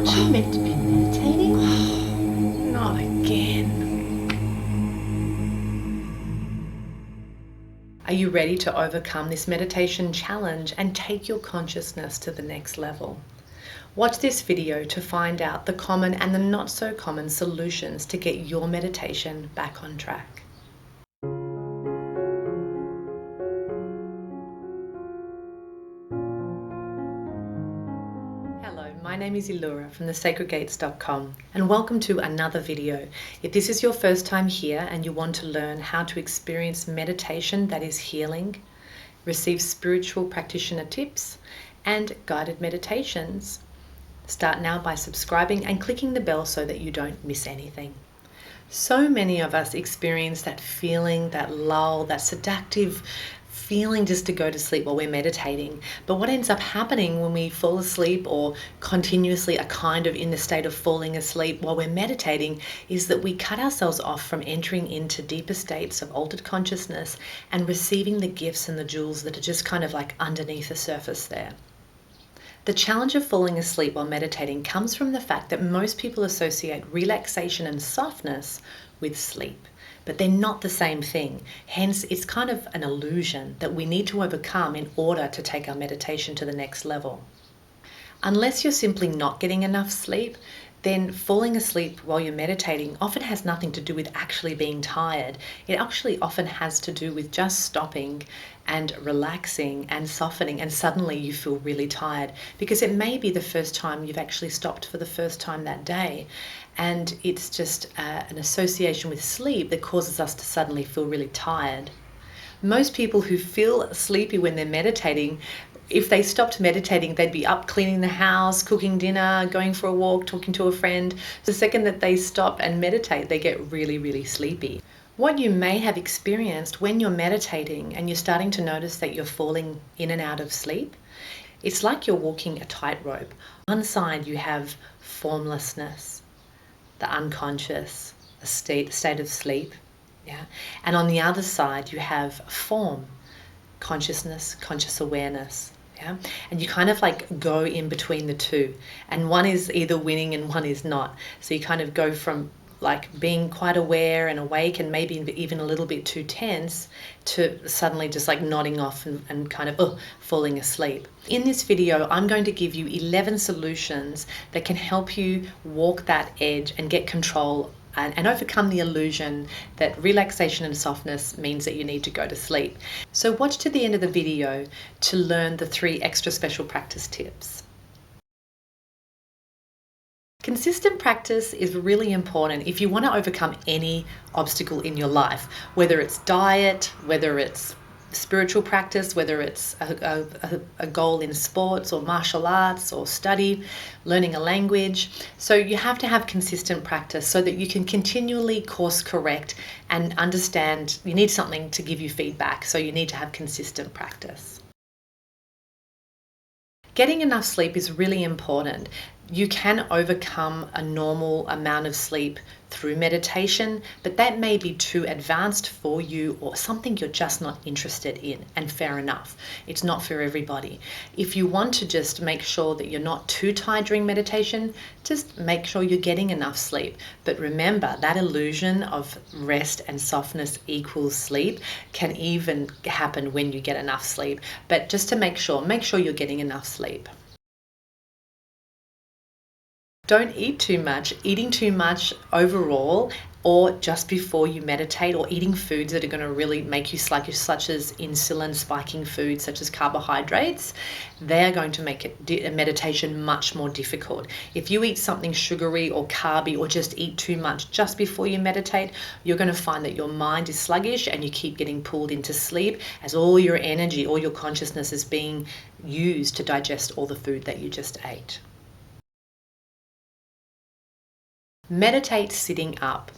Aren't you meant to be meditating? Not again. Are you ready to overcome this meditation challenge and take your consciousness to the next level? Watch this video to find out the common and the not so common solutions to get your meditation back on track. Hello, my name is Illura from thesacredgates.com and welcome to another video. If this is your first time here and you want to learn how to experience meditation that is healing, receive spiritual practitioner tips and guided meditations, start now by subscribing and clicking the bell so that you don't miss anything. So many of us experience that feeling, that lull, that seductive feeling just to go to sleep while we're meditating. But what ends up happening when we fall asleep or continuously are kind of in the state of falling asleep while we're meditating is that we cut ourselves off from entering into deeper states of altered consciousness and receiving the gifts and the jewels that are just kind of like underneath the surface there. The challenge of falling asleep while meditating comes from the fact that most people associate relaxation and softness with sleep, but they're not the same thing. Hence, it's kind of an illusion that we need to overcome in order to take our meditation to the next level. Unless you're simply not getting enough sleep, then falling asleep while you're meditating often has nothing to do with actually being tired. It actually often has to do with just stopping and relaxing and softening, and suddenly you feel really tired because it may be the first time you've actually stopped for the first time that day. And it's just an association with sleep that causes us to suddenly feel really tired. Most people who feel sleepy when they're meditating, if they stopped meditating, they'd be up cleaning the house, cooking dinner, going for a walk, talking to a friend. The second that they stop and meditate, they get really, really sleepy. What you may have experienced when you're meditating and you're starting to notice that you're falling in and out of sleep, it's like you're walking a tightrope. On one side you have formlessness, the unconscious, the state of sleep, and on the other side you have form, consciousness, conscious awareness. And you kind of like go in between the two, and one is either winning and one is not. So you kind of go from like being quite aware and awake and maybe even a little bit too tense to suddenly just like nodding off and kind of falling asleep. In this video, I'm going to give you 11 solutions that can help you walk that edge and get control and overcome the illusion that relaxation and softness means that you need to go to sleep. So watch to the end of the video to learn the 3 extra special practice tips. Consistent practice is really important if you want to overcome any obstacle in your life, whether it's diet, whether it's spiritual practice, whether it's a goal in sports or martial arts or study, learning a language. So you have to have consistent practice so that you can continually course correct and understand you need something to give you feedback. So you need to have consistent practice. Getting enough sleep is really important. You can overcome a normal amount of sleep through meditation, but that may be too advanced for you or something you're just not interested in, and fair enough. It's not for everybody. If you want to just make sure that you're not too tired during meditation, just make sure you're getting enough sleep. But remember, that illusion of rest and softness equals sleep can even happen when you get enough sleep. But just to make sure you're getting enough sleep. Don't eat too much. Eating too much overall or just before you meditate, or eating foods that are going to really make you sluggish, such as insulin spiking foods such as carbohydrates, they're going to make meditation much more difficult. If you eat something sugary or carby or just eat too much just before you meditate, you're going to find that your mind is sluggish and you keep getting pulled into sleep as all your energy, all your consciousness is being used to digest all the food that you just ate. Meditate sitting up.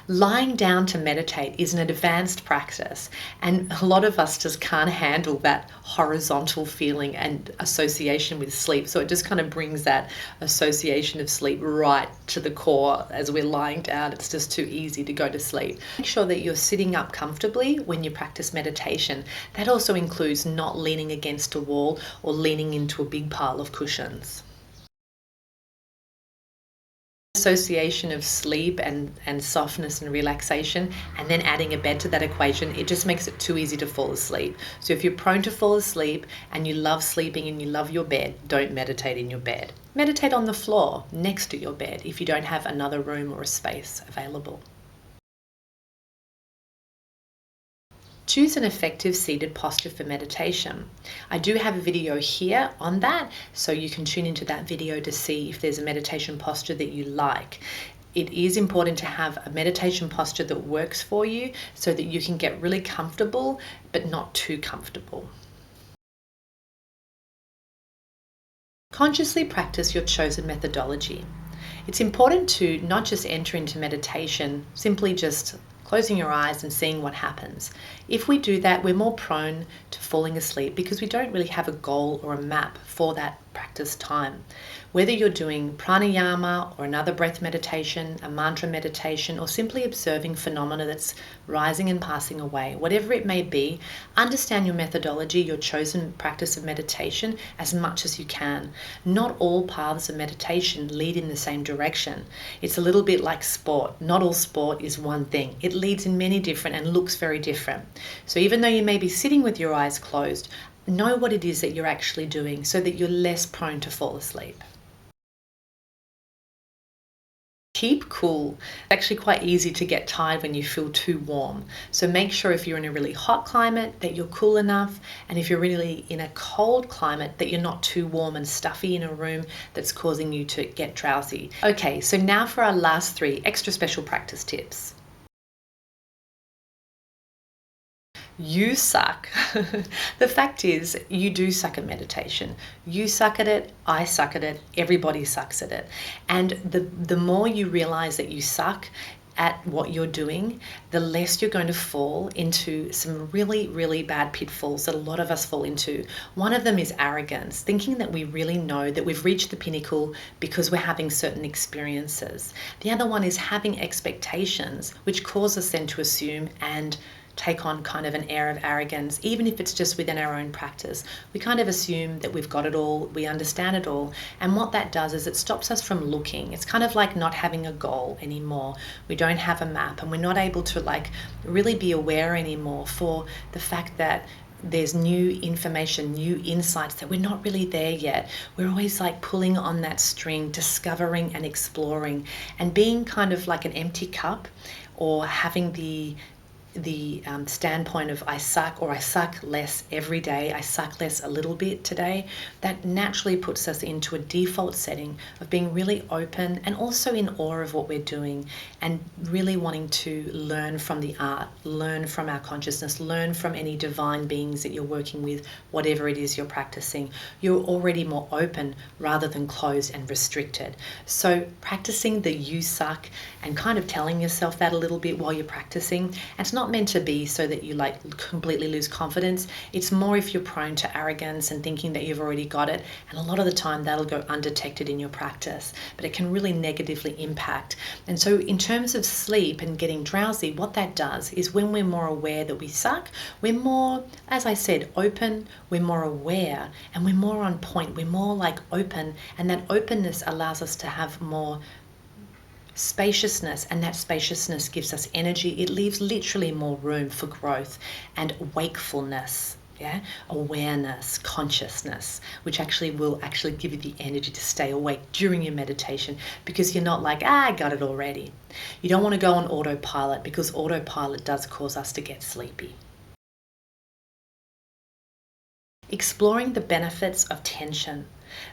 Lying down to meditate is an advanced practice, and a lot of us just can't handle that horizontal feeling and association with sleep. So it just kind of brings that association of sleep right to the core as we're lying down. It's just too easy to go to sleep. Make sure that you're sitting up comfortably when you practice meditation. That also includes not leaning against a wall or leaning into a big pile of cushions. association of sleep and softness and relaxation, and then adding a bed to that equation, it just makes it too easy to fall asleep. So if you're prone to fall asleep and you love sleeping and you love your bed, don't meditate in your bed. Meditate on the floor next to your bed if you don't have another room or a space available. Choose an effective seated posture for meditation. I do have a video here on that, so you can tune into that video to see if there's a meditation posture that you like. It is important to have a meditation posture that works for you so that you can get really comfortable, but not too comfortable. Consciously practice your chosen methodology. It's important to not just enter into meditation simply just closing your eyes and seeing what happens. If we do that, we're more prone to falling asleep because we don't really have a goal or a map for that practice time. Whether you're doing pranayama or another breath meditation, a mantra meditation, or simply observing phenomena that's rising and passing away, whatever it may be, understand your methodology, your chosen practice of meditation as much as you can. Not all paths of meditation lead in the same direction. It's a little bit like sport. Not all sport is one thing. It leads in many different and looks very different. So even though you may be sitting with your eyes closed, know what it is that you're actually doing so that you're less prone to fall asleep. Keep cool. It's actually quite easy to get tired when you feel too warm. So make sure if you're in a really hot climate that you're cool enough, and if you're really in a cold climate that you're not too warm and stuffy in a room that's causing you to get drowsy. Okay, so now for our last 3 extra special practice tips. You suck. The fact is, you do suck at meditation. You suck at it, I suck at it, everybody sucks at it. And the more you realize that you suck at what you're doing, the less you're going to fall into some really, really bad pitfalls that a lot of us fall into. One of them is arrogance, thinking that we really know that we've reached the pinnacle because we're having certain experiences. The other one is having expectations, which cause us then to assume and take on kind of an air of arrogance, even if it's just within our own practice. We kind of assume that we've got it all, we understand it all, and what that does is it stops us from looking. It's kind of like not having a goal anymore. We don't have a map, and we're not able to really be aware anymore for the fact that there's new information, new insights that we're not really there yet. We're always pulling on that string, discovering and exploring, and being kind of like an empty cup, or having the standpoint of I suck, or I suck less every day, I suck less a little bit today, that naturally puts us into a default setting of being really open and also in awe of what we're doing, and really wanting to learn from the art, learn from our consciousness, learn from any divine beings that you're working with, whatever it is you're practicing. You're already more open rather than closed and restricted. So practicing the you suck and kind of telling yourself that a little bit while you're practicing, and it's not meant to be so that you completely lose confidence. It's more if you're prone to arrogance and thinking that you've already got it, and a lot of the time that'll go undetected in your practice, but it can really negatively impact. And so in terms of sleep and getting drowsy, what that does is when we're more aware that we suck, we're more, as I said, open, we're more aware, and we're more on point, we're more open, and that openness allows us to have more spaciousness, and that spaciousness gives us energy. It leaves literally more room for growth and wakefulness, awareness, consciousness, which will give you the energy to stay awake during your meditation, because you're not I got it already. You don't want to go on autopilot, because autopilot does cause us to get sleepy. Exploring the benefits of tension.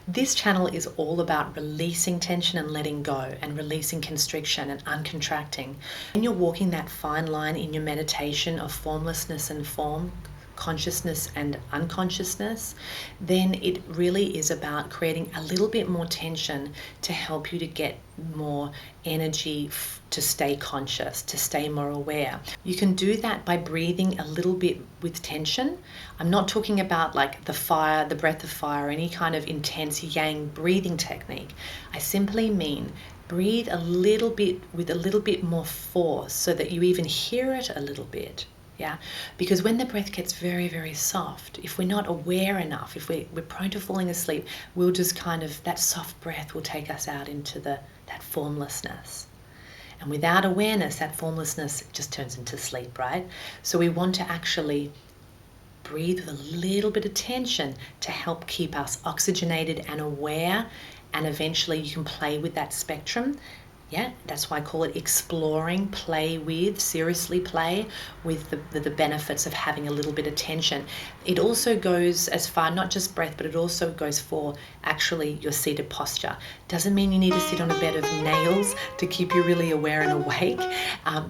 This channel is all about releasing tension and letting go, and releasing constriction and uncontracting. When you're walking that fine line in your meditation of formlessness and form, consciousness and unconsciousness, then it really is about creating a little bit more tension to help you to get more energy to stay conscious, to stay more aware. You can do that by breathing a little bit with tension. I'm not talking about the fire, the breath of fire, any kind of intense yang breathing technique. I simply mean breathe a little bit with a little bit more force so that you even hear it a little bit. Yeah, because when the breath gets very, very soft, if we're not aware enough, if we're prone to falling asleep, we'll just kind of, that soft breath will take us out into that formlessness. And without awareness, that formlessness just turns into sleep, right? So we want to actually breathe with a little bit of tension to help keep us oxygenated and aware, and eventually you can play with that spectrum. Yeah, that's why I call it exploring, play with, seriously play with the benefits of having a little bit of tension. It also goes as far, not just breath, but it also goes for actually your seated posture. Doesn't mean you need to sit on a bed of nails to keep you really aware and awake,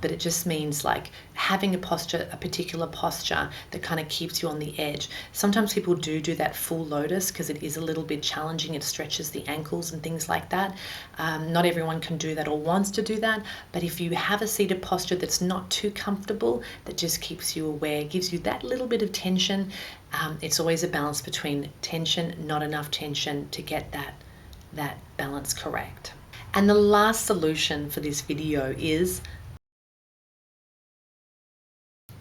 but it just means like having a posture, a particular posture that kind of keeps you on the edge. Sometimes people do that full lotus because it is a little bit challenging. It stretches the ankles and things like that. Not everyone can do that or wants to do that, but if you have a seated posture that's not too comfortable, that just keeps you aware, gives you that little bit of tension, it's always a balance between tension, not enough tension, to get that balance correct. And the last solution for this video is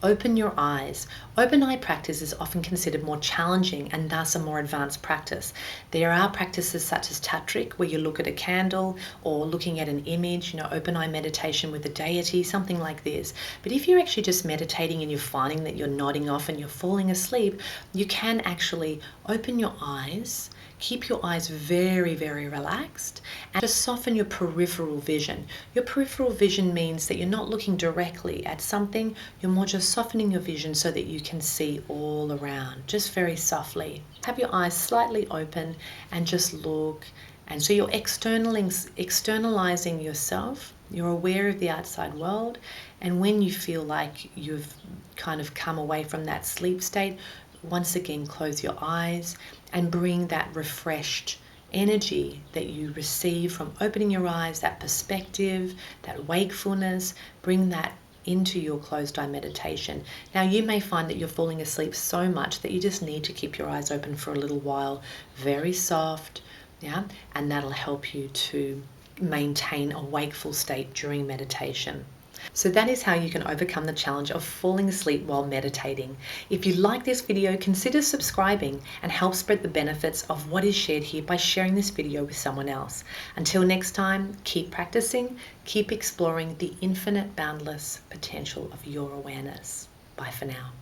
open your eyes. Open eye practice is often considered more challenging and thus a more advanced practice. There are practices such as tantric, where you look at a candle or looking at an image, open eye meditation with a deity, something like this. But if you're actually just meditating and you're finding that you're nodding off and you're falling asleep, you can actually open your eyes, keep your eyes very, very relaxed, and just soften your peripheral vision. Your peripheral vision means that you're not looking directly at something, you're more just softening your vision so that you can see all around, just very softly. Have your eyes slightly open and just look. And so you're externalizing yourself, you're aware of the outside world, and when you feel like you've kind of come away from that sleep state, once again close your eyes and bring that refreshed energy that you receive from opening your eyes, that perspective, that wakefulness, bring that into your closed eye meditation. Now you may find that you're falling asleep so much that you just need to keep your eyes open for a little while, very soft, yeah, and that'll help you to maintain a wakeful state during meditation. So that is how you can overcome the challenge of falling asleep while meditating. If you like this video, consider subscribing and help spread the benefits of what is shared here by sharing this video with someone else. Until next time, keep practicing, keep exploring the infinite boundless potential of your awareness. Bye for now.